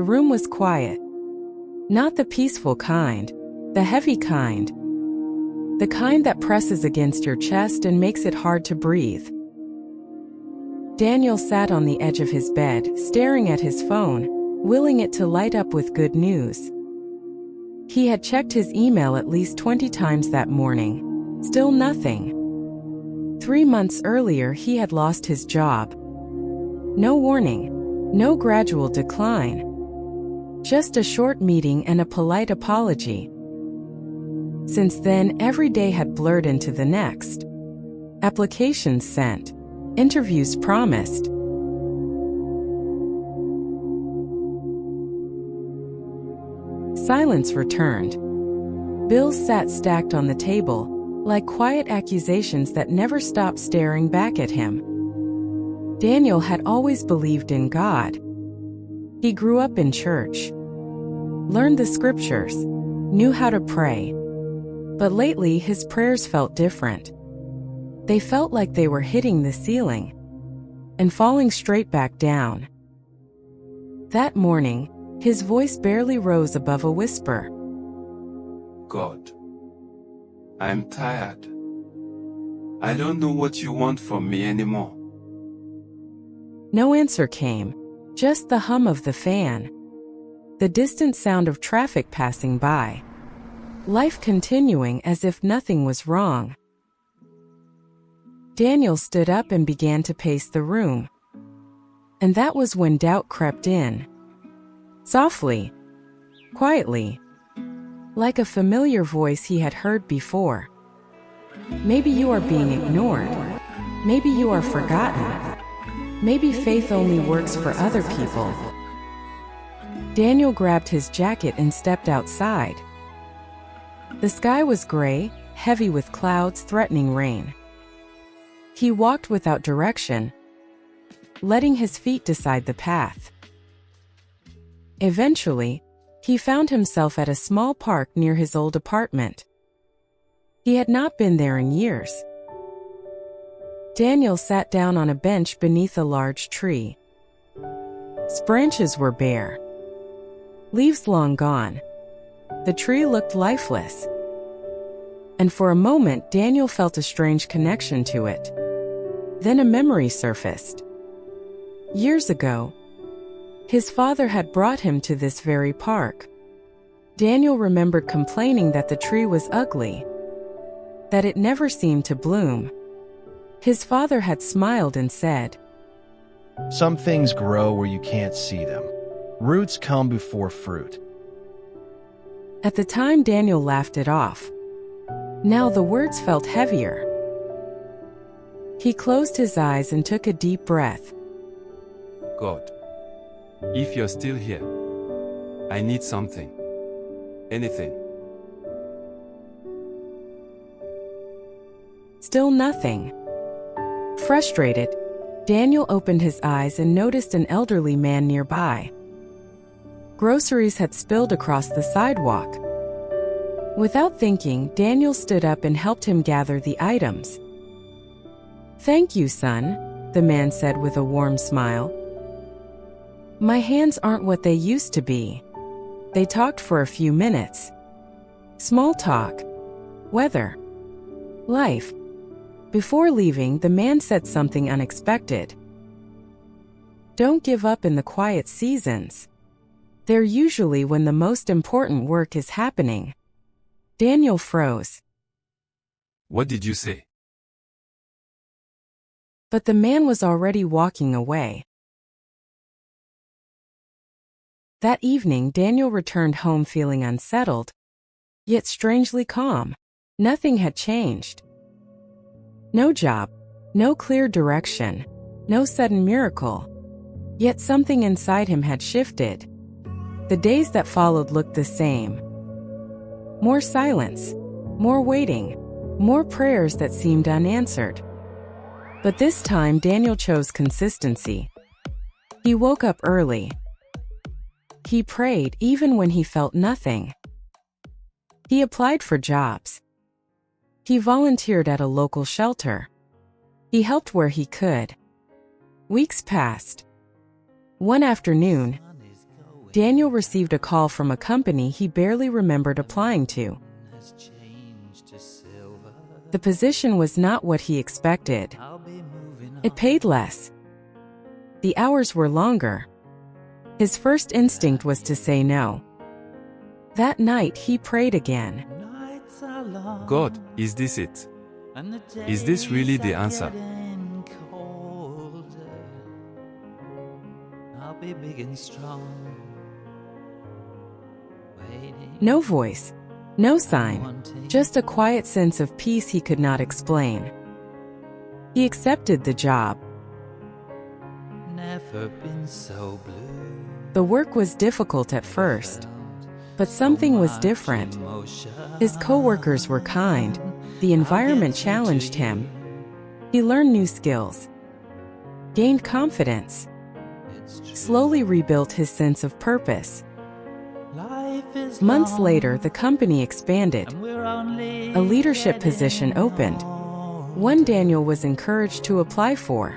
The room was quiet. Not the peaceful kind, the heavy kind. The kind that presses against your chest and makes it hard to breathe. Daniel sat on the edge of his bed, staring at his phone, willing it to light up with good news. He had checked his email at least 20 times that morning. Still nothing. 3 months earlier, he had lost his job. No warning, no gradual decline. Just a short meeting and a polite apology. Since then, every day had blurred into the next. Applications sent. Interviews promised. Silence returned. Bills sat stacked on the table, like quiet accusations that never stopped staring back at him. Daniel had always believed in God. He grew up in church, learned the scriptures, knew how to pray. But lately his prayers felt different. They felt like they were hitting the ceiling and falling straight back down. That morning, his voice barely rose above a whisper. God, I'm tired. I don't know what you want from me anymore. No answer came, just the hum of the fan, the distant sound of traffic passing by. Life continuing as if nothing was wrong. Daniel stood up and began to pace the room. And that was when doubt crept in. Softly, quietly, like a familiar voice he had heard before. Maybe you are being ignored. Maybe you are forgotten. Maybe faith only works for other people. Daniel grabbed his jacket and stepped outside. The sky was gray, heavy with clouds threatening rain. He walked without direction, letting his feet decide the path. Eventually, he found himself at a small park near his old apartment. He had not been there in years. Daniel sat down on a bench beneath a large tree. Its branches were bare, leaves long gone. The tree looked lifeless. And for a moment, Daniel felt a strange connection to it. Then a memory surfaced. Years ago, his father had brought him to this very park. Daniel remembered complaining that the tree was ugly, that it never seemed to bloom. His father had smiled and said, "Some things grow where you can't see them. Roots come before fruit." At the time, Daniel laughed it off. Now the words felt heavier. He closed his eyes and took a deep breath. God, if you're still here, I need something. Anything. Still nothing. Frustrated, Daniel opened his eyes and noticed an elderly man nearby. Groceries had spilled across the sidewalk. Without thinking, Daniel stood up and helped him gather the items. "Thank you, son," the man said with a warm smile. "My hands aren't what they used to be." They talked for a few minutes. Small talk. Weather. Life. Before leaving, the man said something unexpected. "Don't give up in the quiet seasons. They're usually when the most important work is happening." Daniel froze. What did you say? But the man was already walking away. That evening, Daniel returned home feeling unsettled, yet strangely calm. Nothing had changed. No job, no clear direction, no sudden miracle. Yet something inside him had shifted. The days that followed looked the same. More silence, more waiting, more prayers that seemed unanswered. But this time, Daniel chose consistency. He woke up early. He prayed even when he felt nothing. He applied for jobs. He volunteered at a local shelter. He helped where he could. Weeks passed. One afternoon, Daniel received a call from a company he barely remembered applying to. The position was not what he expected. It paid less. The hours were longer. His first instinct was to say no. That night he prayed again. God, is this it? Is this really the answer? No voice, no sign, just a quiet sense of peace he could not explain. He accepted the job. The work was difficult at first, but something was different. His co-workers were kind. The environment challenged him. He learned new skills, gained confidence, slowly rebuilt his sense of purpose. Months later, the company expanded. A leadership position opened, one Daniel was encouraged to apply for.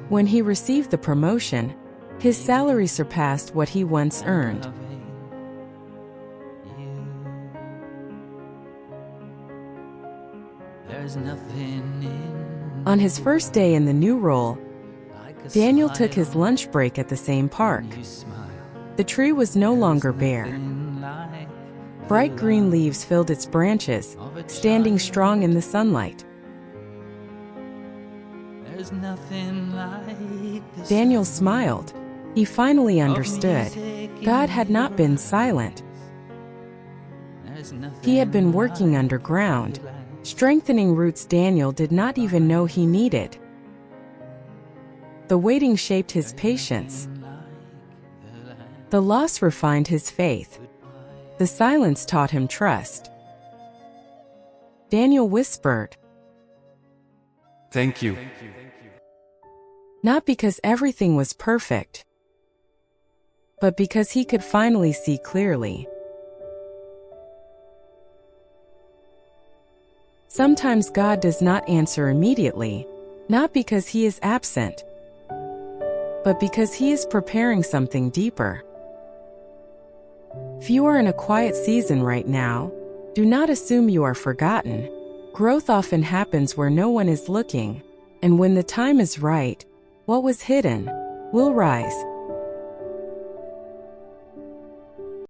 When he received the promotion, his salary surpassed what he once earned. On his first day in the new role, Daniel took his lunch break at the same park. The tree was no longer bare. Bright green leaves filled its branches, standing strong in the sunlight. Daniel smiled. He finally understood. God had not been silent. He had been working underground, strengthening roots Daniel did not even know he needed. The waiting shaped his patience. The loss refined his faith. The silence taught him trust. Daniel whispered, "Thank you." Not because everything was perfect, but because he could finally see clearly. Sometimes God does not answer immediately, not because he is absent, but because he is preparing something deeper. If you are in a quiet season right now, do not assume you are forgotten. Growth often happens where no one is looking, and when the time is right, what was hidden will rise.